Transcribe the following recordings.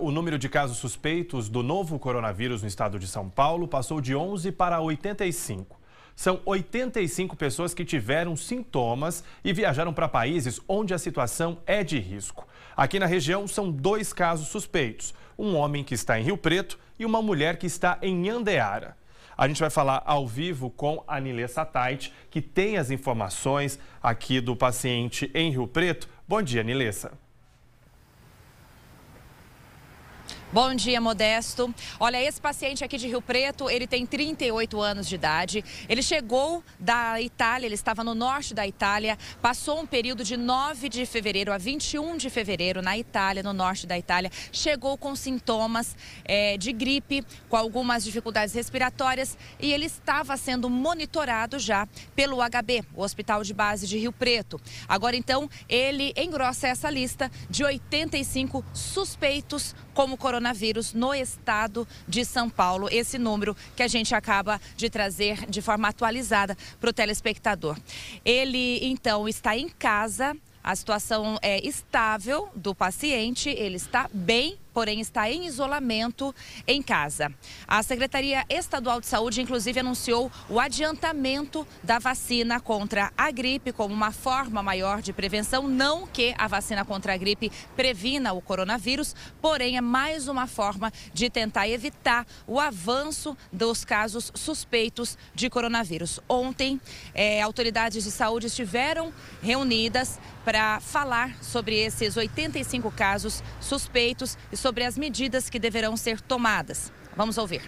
O número de casos suspeitos do novo coronavírus no estado de São Paulo passou de 11 para 85. São 85 pessoas que tiveram sintomas e viajaram para países onde a situação é de risco. Aqui na região são 2 casos suspeitos, um homem que está em Rio Preto e uma mulher que está em Andeara. A gente vai falar ao vivo com a Nilessa Tait, que tem as informações aqui do paciente em Rio Preto. Bom dia, Nilessa. Bom dia, Modesto. Olha, esse paciente aqui de Rio Preto, ele tem 38 anos de idade. Ele chegou da Itália, ele estava no norte da Itália, passou um período de 9 de fevereiro a 21 de fevereiro na Itália, no norte da Itália. Chegou com sintomas de gripe, com algumas dificuldades respiratórias e ele estava sendo monitorado já pelo HB, o Hospital de Base de Rio Preto. Agora, então, ele engrossa essa lista de 85 suspeitos como coronavírus no estado de São Paulo. Esse número que a gente acaba de trazer de forma atualizada para o telespectador. Ele, então, está em casa, a situação é estável do paciente, ele está bem, porém está em isolamento em casa. A Secretaria Estadual de Saúde, inclusive, anunciou o adiantamento da vacina contra a gripe como uma forma maior de prevenção. Não que a vacina contra a gripe previna o coronavírus, porém é mais uma forma de tentar evitar o avanço dos casos suspeitos de coronavírus. Ontem, autoridades de saúde estiveram reunidas para falar sobre esses 85 casos suspeitos e sobre as medidas que deverão ser tomadas. Vamos ouvir.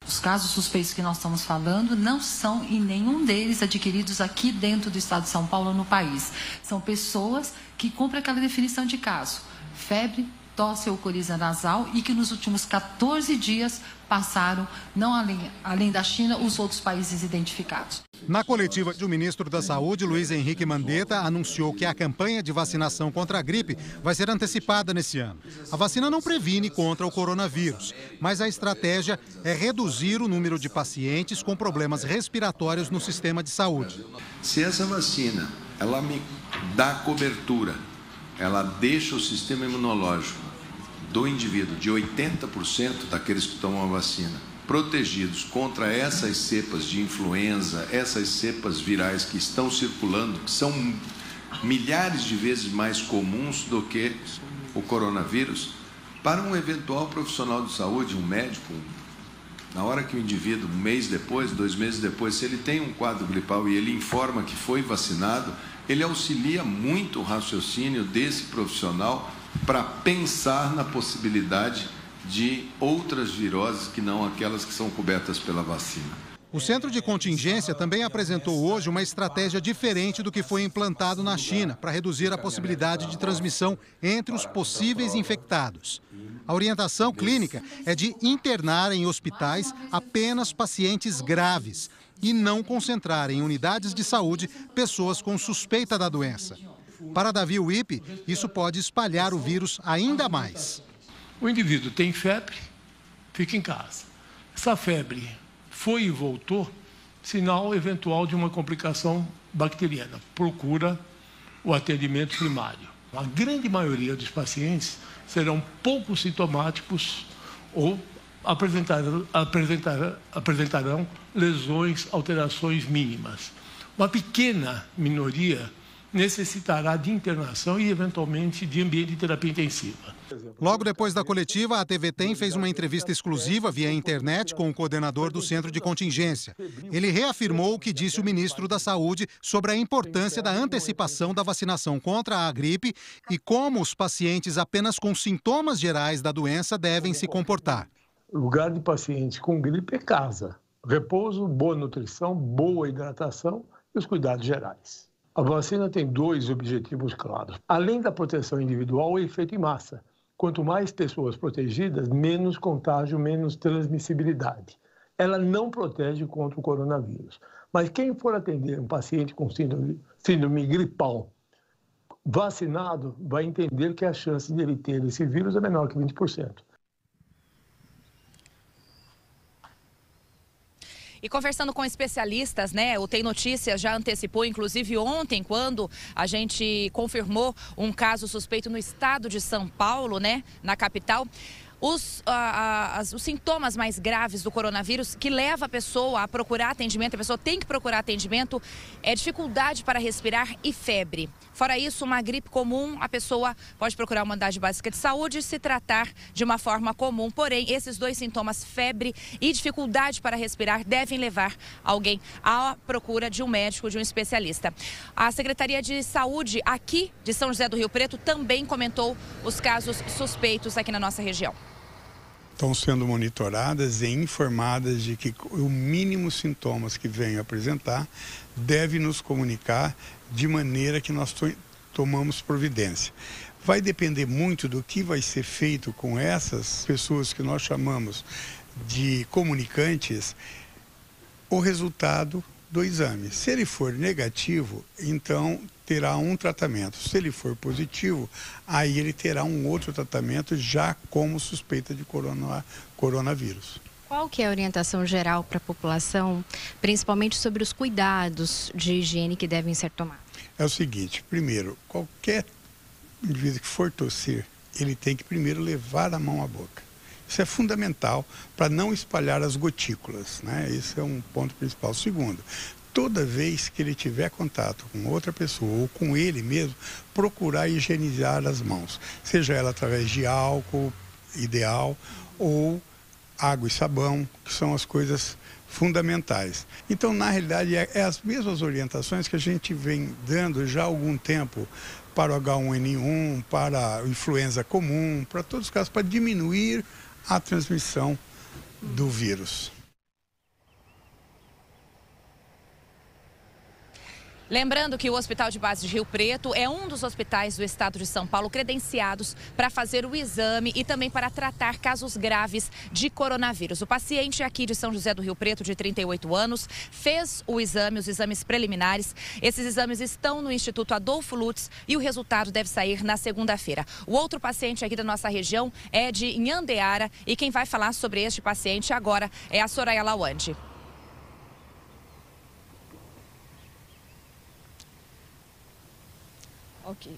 Os casos suspeitos que nós estamos falando não são em nenhum deles adquiridos aqui dentro do estado de São Paulo, no país. São pessoas que cumprem aquela definição de caso: febre, tosse ou coriza nasal, e que nos últimos 14 dias passaram, não além da China, os outros países identificados. Na coletiva, o ministro da Saúde, Luiz Henrique Mandetta, anunciou que a campanha de vacinação contra a gripe vai ser antecipada nesse ano. A vacina não previne contra o coronavírus, mas a estratégia é reduzir o número de pacientes com problemas respiratórios no sistema de saúde. Se essa vacina, ela me dá cobertura, ela deixa o sistema imunológico do indivíduo, de 80% daqueles que tomam a vacina, protegidos contra essas cepas de influenza, essas cepas virais que estão circulando, que são milhares de vezes mais comuns do que o coronavírus, para um eventual profissional de saúde, um médico, na hora que o indivíduo, 1 mês depois, 2 meses depois, se ele tem um quadro gripal e ele informa que foi vacinado, ele auxilia muito o raciocínio desse profissional para pensar na possibilidade de outras viroses que não aquelas que são cobertas pela vacina. O Centro de Contingência também apresentou hoje uma estratégia diferente do que foi implantado na China para reduzir a possibilidade de transmissão entre os possíveis infectados. A orientação clínica é de internar em hospitais apenas pacientes graves e não concentrar em unidades de saúde pessoas com suspeita da doença. Para Davi Wippe, isso pode espalhar o vírus ainda mais. O indivíduo tem febre, fica em casa. Essa febre foi e voltou, sinal eventual de uma complicação bacteriana. Procura o atendimento primário. A grande maioria dos pacientes serão pouco sintomáticos ou apresentarão lesões, alterações mínimas. Uma pequena minoria necessitará de internação e, eventualmente, de ambiente de terapia intensiva. Logo depois da coletiva, a TV TEM fez uma entrevista exclusiva via internet com o coordenador do Centro de Contingência. Ele reafirmou o que disse o ministro da Saúde sobre a importância da antecipação da vacinação contra a gripe e como os pacientes apenas com sintomas gerais da doença devem se comportar. O lugar de paciente com gripe é casa. Repouso, boa nutrição, boa hidratação e os cuidados gerais. A vacina tem 2 objetivos claros. Além da proteção individual, o efeito em massa. Quanto mais pessoas protegidas, menos contágio, menos transmissibilidade. Ela não protege contra o coronavírus. Mas quem for atender um paciente com síndrome gripal vacinado vai entender que a chance de ele ter esse vírus é menor que 20%. E conversando com especialistas, né, o Tem Notícias já antecipou, inclusive ontem, quando a gente confirmou um caso suspeito no estado de São Paulo, né, na capital. Os sintomas mais graves do coronavírus que leva a pessoa a procurar atendimento, a pessoa tem que procurar atendimento, é dificuldade para respirar e febre. Fora isso, uma gripe comum, a pessoa pode procurar uma unidade básica de saúde e se tratar de uma forma comum. Porém, esses dois sintomas, febre e dificuldade para respirar, devem levar alguém à procura de um médico, de um especialista. A Secretaria de Saúde aqui de São José do Rio Preto também comentou os casos suspeitos aqui na nossa região. Estão sendo monitoradas e informadas de que o mínimo sintomas que venham apresentar deve nos comunicar de maneira que nós tomamos providência. Vai depender muito do que vai ser feito com essas pessoas que nós chamamos de comunicantes, o resultado do exame. Se ele for negativo, então terá um tratamento. Se ele for positivo, aí ele terá um outro tratamento já como suspeita de coronavírus. Qual que é a orientação geral para a população, principalmente sobre os cuidados de higiene que devem ser tomados? É o seguinte, primeiro, qualquer indivíduo que for tossir, ele tem que primeiro levar a mão à boca. Isso é fundamental para não espalhar as gotículas, né? Isso é um ponto principal. Segundo, toda vez que ele tiver contato com outra pessoa ou com ele mesmo, procurar higienizar as mãos, seja ela através de álcool ideal ou água e sabão, que são as coisas fundamentais. Então, na realidade, é as mesmas orientações que a gente vem dando já há algum tempo para o H1N1, para a influenza comum, para todos os casos, para diminuir a transmissão do vírus. Lembrando que o Hospital de Base de Rio Preto é um dos hospitais do estado de São Paulo credenciados para fazer o exame e também para tratar casos graves de coronavírus. O paciente aqui de São José do Rio Preto, de 38 anos, fez o exame, os exames preliminares. Esses exames estão no Instituto Adolfo Lutz e o resultado deve sair na segunda-feira. O outro paciente aqui da nossa região é de Inhandeara e quem vai falar sobre este paciente agora é a Soraya Lawande. Ok.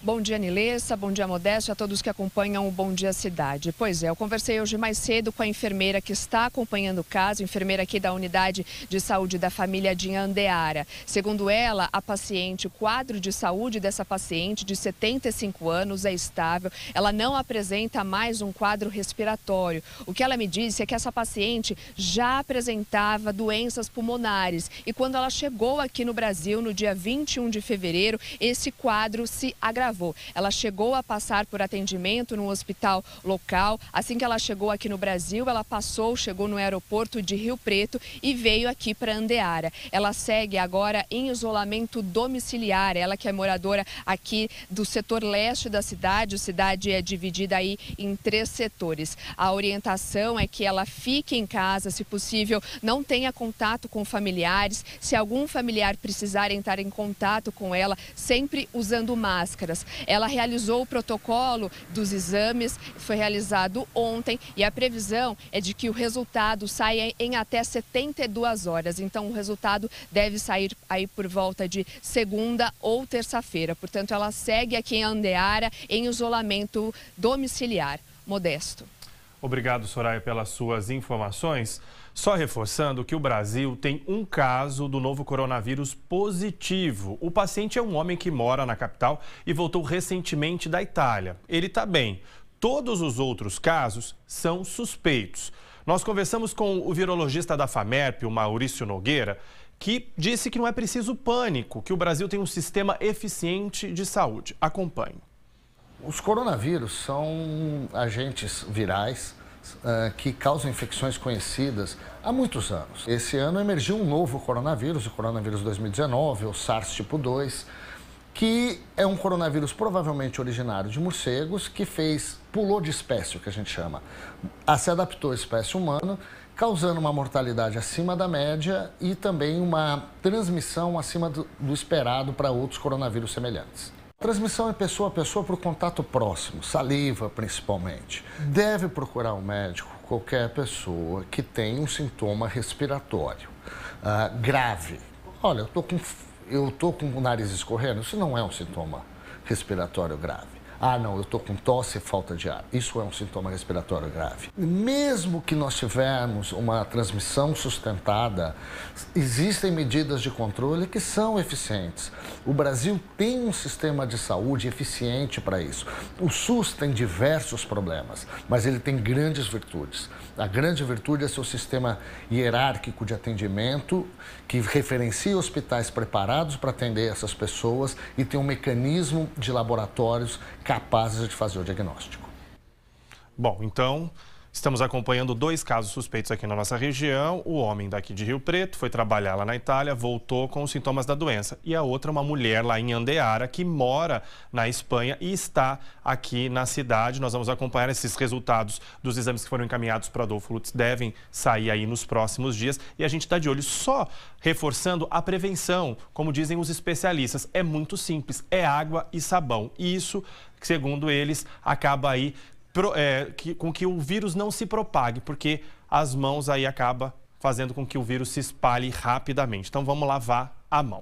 Bom dia, Nilessa. Bom dia, Modesto, e a todos que acompanham o Bom Dia Cidade. Pois é, eu conversei hoje mais cedo com a enfermeira que está acompanhando o caso, enfermeira aqui da Unidade de Saúde da Família de Inhandeara. Segundo ela, a paciente, o quadro de saúde dessa paciente de 75 anos é estável. Ela não apresenta mais um quadro respiratório. O que ela me disse é que essa paciente já apresentava doenças pulmonares e quando ela chegou aqui no Brasil, no dia 21 de fevereiro, esse quadro se agravou. Ela chegou a passar por atendimento no hospital local. Assim que ela chegou aqui no Brasil, ela chegou no aeroporto de Rio Preto e veio aqui para Inhandeara. Ela segue agora em isolamento domiciliar. Ela que é moradora aqui do setor leste da cidade. A cidade é dividida aí em 3 setores. A orientação é que ela fique em casa, se possível, não tenha contato com familiares. Se algum familiar precisar entrar em contato com ela, sempre usando máscaras. Ela realizou o protocolo dos exames, foi realizado ontem e a previsão é de que o resultado saia em até 72 horas. Então, o resultado deve sair aí por volta de segunda ou terça-feira. Portanto, ela segue aqui em Inhandeara em isolamento domiciliar. Modesto. Obrigado, Soraya, pelas suas informações. Só reforçando que o Brasil tem um caso do novo coronavírus positivo. O paciente é um homem que mora na capital e voltou recentemente da Itália. Ele está bem. Todos os outros casos são suspeitos. Nós conversamos com o virologista da FAMERP, o Maurício Nogueira, que disse que não é preciso pânico, que o Brasil tem um sistema eficiente de saúde. Acompanhe. Os coronavírus são agentes virais que causam infecções conhecidas há muitos anos. Esse ano emergiu um novo coronavírus, o coronavírus 2019, ou SARS tipo 2, que é um coronavírus provavelmente originário de morcegos, que pulou de espécie, o que a gente chama. Se adaptou à espécie humana, causando uma mortalidade acima da média e também uma transmissão acima do esperado para outros coronavírus semelhantes. Transmissão é pessoa a pessoa para o contato próximo, saliva principalmente. Deve procurar um médico qualquer pessoa que tenha um sintoma respiratório grave. Olha, eu tô com o nariz escorrendo, isso não é um sintoma respiratório grave. Ah, não, eu estou com tosse e falta de ar. Isso é um sintoma respiratório grave. Mesmo que nós tivermos uma transmissão sustentada, existem medidas de controle que são eficientes. O Brasil tem um sistema de saúde eficiente para isso. O SUS tem diversos problemas, mas ele tem grandes virtudes. A grande virtude é seu sistema hierárquico de atendimento, que referencia hospitais preparados para atender essas pessoas e tem um mecanismo de laboratórios capazes de fazer o diagnóstico. Bom, então, estamos acompanhando 2 casos suspeitos aqui na nossa região. O homem daqui de Rio Preto foi trabalhar lá na Itália, voltou com os sintomas da doença. E a outra, uma mulher lá em Andeara, que mora na Espanha e está aqui na cidade. Nós vamos acompanhar esses resultados dos exames que foram encaminhados para Adolfo Lutz. Devem sair aí nos próximos dias. E a gente está de olho só reforçando a prevenção. Como dizem os especialistas, é muito simples. É água e sabão. E isso, segundo eles, acaba aí com que o vírus não se propague, porque as mãos aí acabam fazendo com que o vírus se espalhe rapidamente. Então vamos lavar a mão.